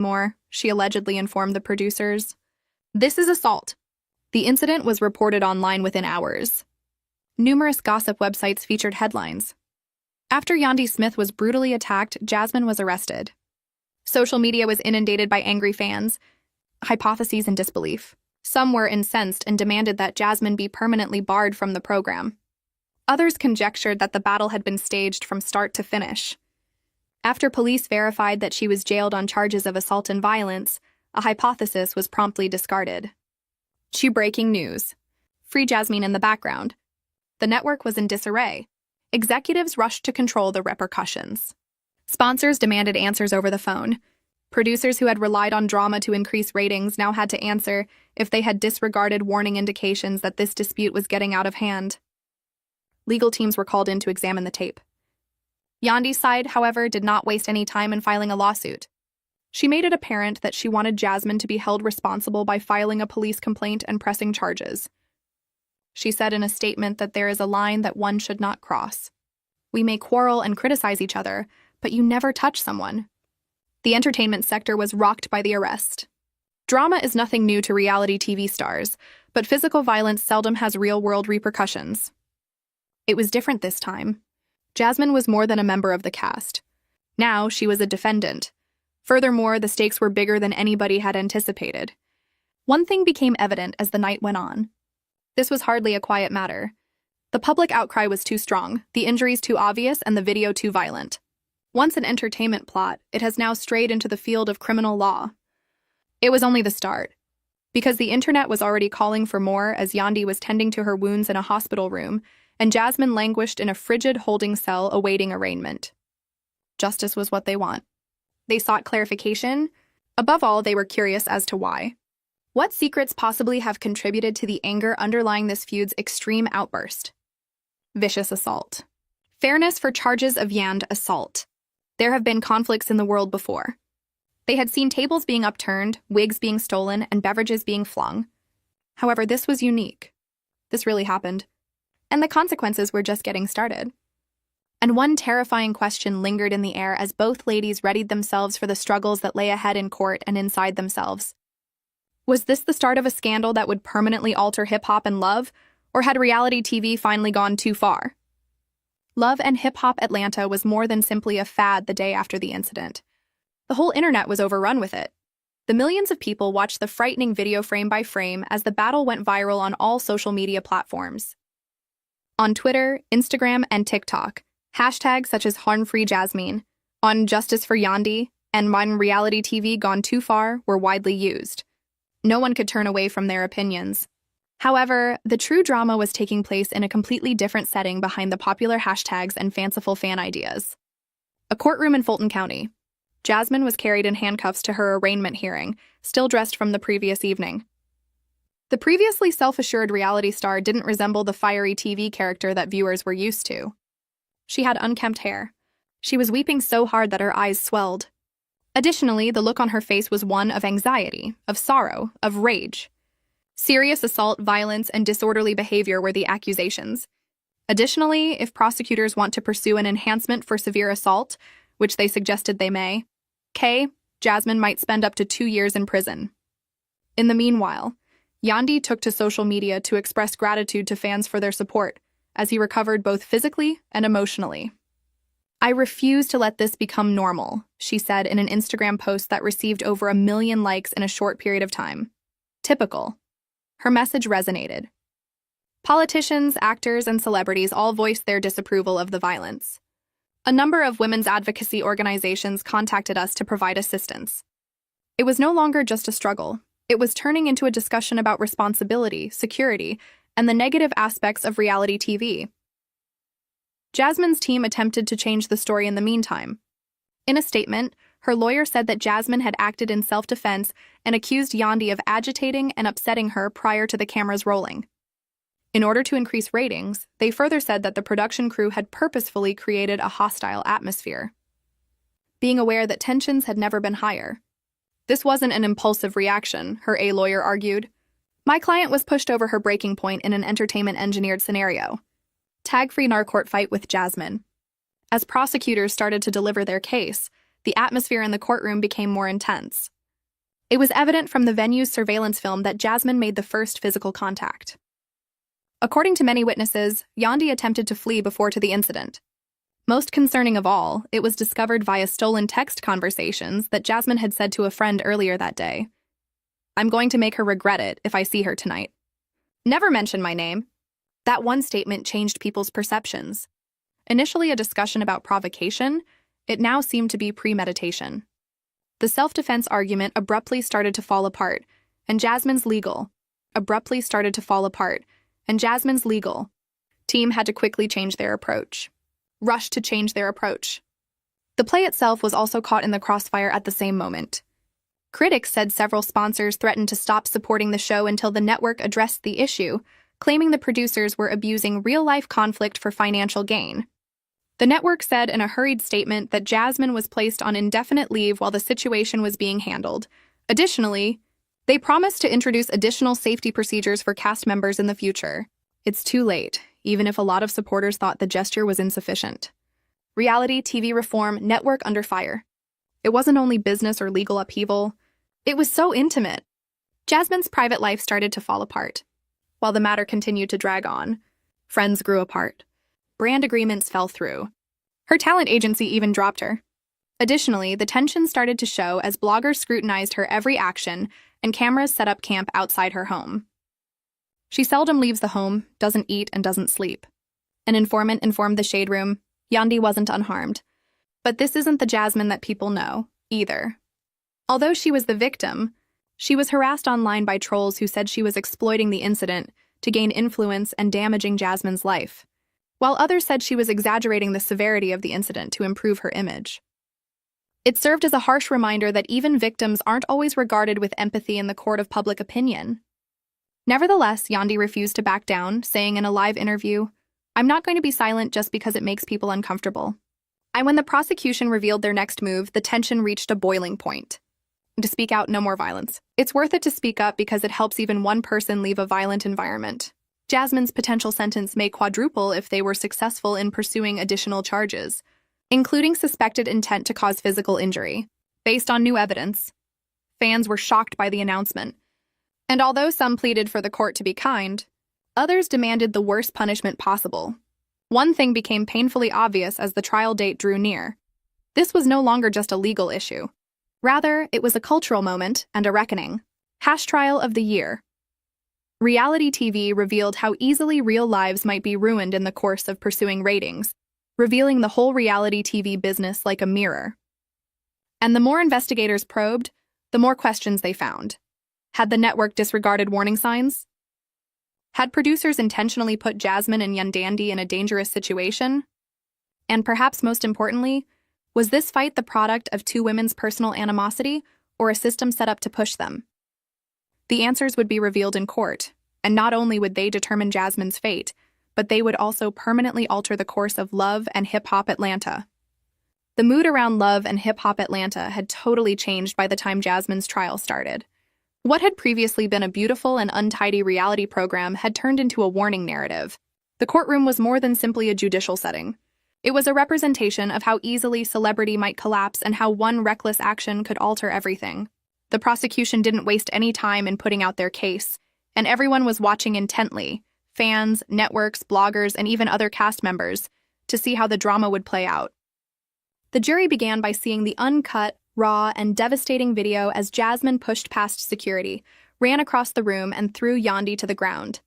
more, she allegedly informed the producers. This is assault. The incident was reported online within hours. Numerous gossip websites featured headlines. After Yandy Smith was brutally attacked, Jasmine was arrested. Social media was inundated by angry fans, hypotheses, and disbelief. Some were incensed and demanded that Jasmine be permanently barred from the program. Others conjectured that the battle had been staged from start to finish. After police verified that she was jailed on charges of assault and violence, a hypothesis was promptly discarded. Breaking news. Free Jasmine in the background. The network was in disarray. Executives rushed to control the repercussions. Sponsors demanded answers over the phone. Producers who had relied on drama to increase ratings now had to answer if they had disregarded warning indications that this dispute was getting out of hand. Legal teams were called in to examine the tape. Yandy's side, however, did not waste any time in filing a lawsuit. She made it apparent that she wanted Jasmine to be held responsible by filing a police complaint and pressing charges. She said in a statement that there is a line that one should not cross. We may quarrel and criticize each other, but you never touch someone. The entertainment sector was rocked by the arrest. Drama is nothing new to reality TV stars, but physical violence seldom has real-world repercussions. It was different this time. Jasmine was more than a member of the cast. Now she was a defendant. Furthermore, the stakes were bigger than anybody had anticipated. One thing became evident as the night went on. This was hardly a quiet matter. The public outcry was too strong, the injuries too obvious, and the video too violent. Once an entertainment plot, it has now strayed into the field of criminal law. It was only the start, because the internet was already calling for more as Yandy was tending to her wounds in a hospital room, and Jasmine languished in a frigid holding cell awaiting arraignment. Justice was what they want. They sought clarification. Above all, they were curious as to why. What secrets possibly have contributed to the anger underlying this feud's extreme outburst? Vicious assault. Fairness for charges of Yandy assault. There have been conflicts in the world before. They had seen tables being upturned, wigs being stolen, and beverages being flung. However, this was unique. This really happened. And the consequences were just getting started. And one terrifying question lingered in the air as both ladies readied themselves for the struggles that lay ahead in court and inside themselves. Was this the start of a scandal that would permanently alter hip-hop and love, or had reality TV finally gone too far? Love and Hip Hop Atlanta was more than simply a fad the day after the incident. The whole internet was overrun with it. The millions of people watched the frightening video frame by frame as the battle went viral on all social media platforms. On Twitter, Instagram, and TikTok, hashtags such as Harm-Free Jasmine, on Justice for Yandy, and When Reality TV Gone Too Far were widely used. No one could turn away from their opinions. However, the true drama was taking place in a completely different setting behind the popular hashtags and fanciful fan ideas. A courtroom in Fulton County. Jasmine was carried in handcuffs to her arraignment hearing, still dressed from the previous evening. The previously self-assured reality star didn't resemble the fiery TV character that viewers were used to. She had unkempt hair. She was weeping so hard that her eyes swelled. Additionally, the look on her face was one of anxiety, of sorrow, of rage. Serious assault, violence, and disorderly behavior were the accusations. Additionally, if prosecutors want to pursue an enhancement for severe assault, which they suggested they may, Jasmine might spend up to 2 years in prison. In the meanwhile, Yandy took to social media to express gratitude to fans for their support, as he recovered both physically and emotionally. I refuse to let this become normal, she said in an Instagram post that received over 1 million likes in a short period of time. Typical. Her message resonated. Politicians, actors, and celebrities all voiced their disapproval of the violence. A number of women's advocacy organizations contacted us to provide assistance. It was no longer just a struggle. It was turning into a discussion about responsibility, security, and the negative aspects of reality TV. Jasmine's team attempted to change the story in the meantime. In a statement, her lawyer said that Jasmine had acted in self-defense and accused Yandy of agitating and upsetting her prior to the cameras rolling. In order to increase ratings, they further said that the production crew had purposefully created a hostile atmosphere, being aware that tensions had never been higher. This wasn't an impulsive reaction, her lawyer argued. My client was pushed over her breaking point in an entertainment-engineered scenario. Tag-free narcourt fight with Jasmine. As prosecutors started to deliver their case, the atmosphere in the courtroom became more intense. It was evident from the venue's surveillance film that Jasmine made the first physical contact. According to many witnesses, Yandy attempted to flee before to the incident. Most concerning of all, it was discovered via stolen text conversations that Jasmine had said to a friend earlier that day. "I'm going to make her regret it if I see her tonight. Never mention my name." That one statement changed people's perceptions. Initially a discussion about provocation, it now seemed to be premeditation. The self-defense argument abruptly started to fall apart, and Jasmine's legal team had to quickly change their approach. Rushed to change their approach. The play itself was also caught in the crossfire at the same moment. Critics said several sponsors threatened to stop supporting the show until the network addressed the issue, claiming the producers were abusing real-life conflict for financial gain. The network said in a hurried statement that Jasmine was placed on indefinite leave while the situation was being handled. Additionally, they promised to introduce additional safety procedures for cast members in the future. It's too late, even if a lot of supporters thought the gesture was insufficient. Reality TV reform, network under fire. It wasn't only business or legal upheaval. It was so intimate. Jasmine's private life started to fall apart. While the matter continued to drag on, friends grew apart. Brand agreements fell through. Her talent agency even dropped her. Additionally, the tension started to show as bloggers scrutinized her every action and cameras set up camp outside her home. She seldom leaves the home, doesn't eat, and doesn't sleep. An informant informed the Shade Room Yandy wasn't unharmed. But this isn't the Jasmine that people know, either. Although she was the victim, she was harassed online by trolls who said she was exploiting the incident to gain influence and damaging Jasmine's life, while others said she was exaggerating the severity of the incident to improve her image. It served as a harsh reminder that even victims aren't always regarded with empathy in the court of public opinion. Nevertheless, Yandy refused to back down, saying in a live interview, "I'm not going to be silent just because it makes people uncomfortable." And when the prosecution revealed their next move, the tension reached a boiling point. To speak out, no more violence. It's worth it to speak up because it helps even one person leave a violent environment. Jasmine's potential sentence may quadruple if they were successful in pursuing additional charges, including suspected intent to cause physical injury. Based on new evidence, fans were shocked by the announcement. And although some pleaded for the court to be kind, others demanded the worst punishment possible. One thing became painfully obvious as the trial date drew near. This was no longer just a legal issue. Rather, it was a cultural moment and a reckoning. Trial of the year. Reality TV revealed how easily real lives might be ruined in the course of pursuing ratings, revealing the whole reality TV business like a mirror. And the more investigators probed, the more questions they found. Had the network disregarded warning signs? Had producers intentionally put Jasmine and Yandy in a dangerous situation? And perhaps most importantly, was this fight the product of two women's personal animosity or a system set up to push them? The answers would be revealed in court, and not only would they determine Jasmine's fate, but they would also permanently alter the course of Love and Hip Hop Atlanta. The mood around Love and Hip Hop Atlanta had totally changed by the time Jasmine's trial started. What had previously been a beautiful and untidy reality program had turned into a warning narrative. The courtroom was more than simply a judicial setting. It was a representation of how easily celebrity might collapse and how one reckless action could alter everything. The prosecution didn't waste any time in putting out their case, and everyone was watching intently, fans, networks, bloggers, and even other cast members, to see how the drama would play out. The jury began by seeing the uncut, raw, and devastating video as Jasmine pushed past security, ran across the room, and threw Yandy to the ground.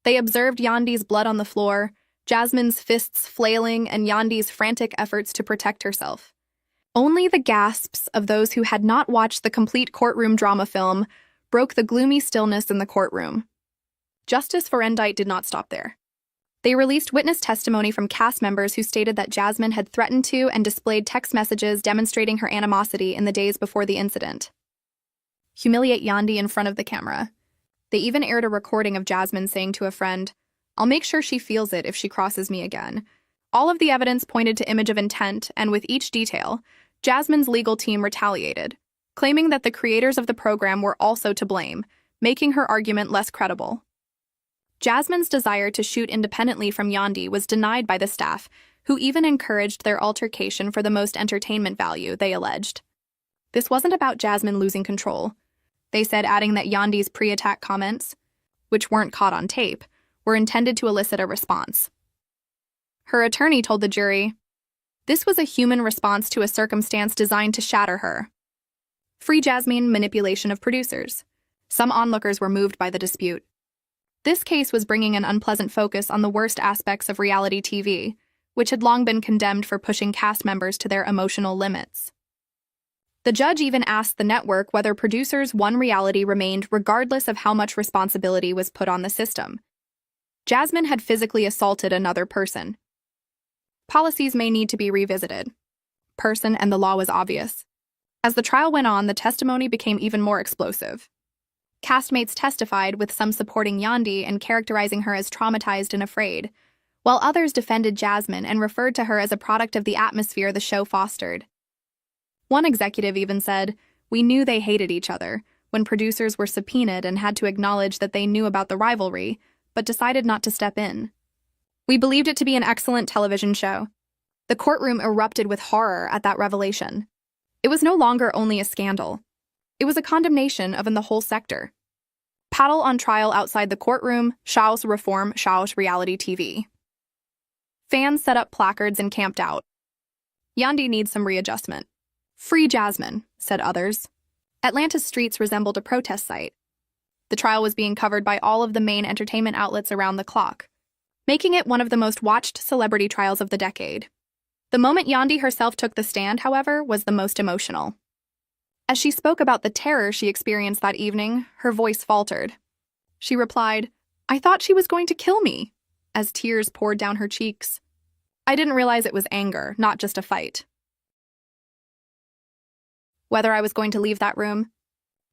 They observed Yandy's blood on the floor, Jasmine's fists flailing, and Yandy's frantic efforts to protect herself. Only the gasps of those who had not watched the complete courtroom drama film broke the gloomy stillness in the courtroom. Justice Ferendite did not stop there. They released witness testimony from cast members who stated that Jasmine had threatened to and displayed text messages demonstrating her animosity in the days before the incident. Humiliate Yandy in front of the camera. They even aired a recording of Jasmine saying to a friend, "I'll make sure she feels it if she crosses me again." All of the evidence pointed to image of intent, and with each detail, Jasmine's legal team retaliated, claiming that the creators of the program were also to blame, making her argument less credible. Jasmine's desire to shoot independently from Yandy was denied by the staff, who even encouraged their altercation for the most entertainment value, they alleged. This wasn't about Jasmine losing control. They said, adding that Yandy's pre-attack comments, which weren't caught on tape, were intended to elicit a response. Her attorney told the jury, "This was a human response to a circumstance designed to shatter her." Free Jasmine manipulation of producers. Some onlookers were moved by the dispute. This case was bringing an unpleasant focus on the worst aspects of reality TV, which had long been condemned for pushing cast members to their emotional limits. The judge even asked the network whether producers' one reality remained regardless of how much responsibility was put on the system. Jasmine had physically assaulted another person. Policies may need to be revisited. Person and the law was obvious. As the trial went on, the testimony became even more explosive. Castmates testified, with some supporting Yandy and characterizing her as traumatized and afraid, while others defended Jasmine and referred to her as a product of the atmosphere the show fostered. One executive even said, "We knew they hated each other," when producers were subpoenaed and had to acknowledge that they knew about the rivalry, but decided not to step in. "We believed it to be an excellent television show." The courtroom erupted with horror at that revelation. It was no longer only a scandal. It was a condemnation of the whole sector. Paddle on trial outside the courtroom, Show's reform, Show's reality TV. Fans set up placards and camped out. Yandy needs some readjustment. Free Jasmine, said others. Atlanta's streets resembled a protest site. The trial was being covered by all of the main entertainment outlets around the clock, making it one of the most watched celebrity trials of the decade. The moment Yandy herself took the stand, however, was the most emotional. As she spoke about the terror she experienced that evening, her voice faltered. She replied, "I thought she was going to kill me," as tears poured down her cheeks. "I didn't realize it was anger, not just a fight." Whether I was going to leave that room?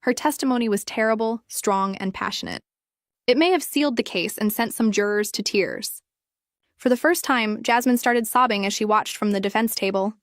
Her testimony was terrible, strong, and passionate. It may have sealed the case and sent some jurors to tears. For the first time, Jasmine started sobbing as she watched from the defense table.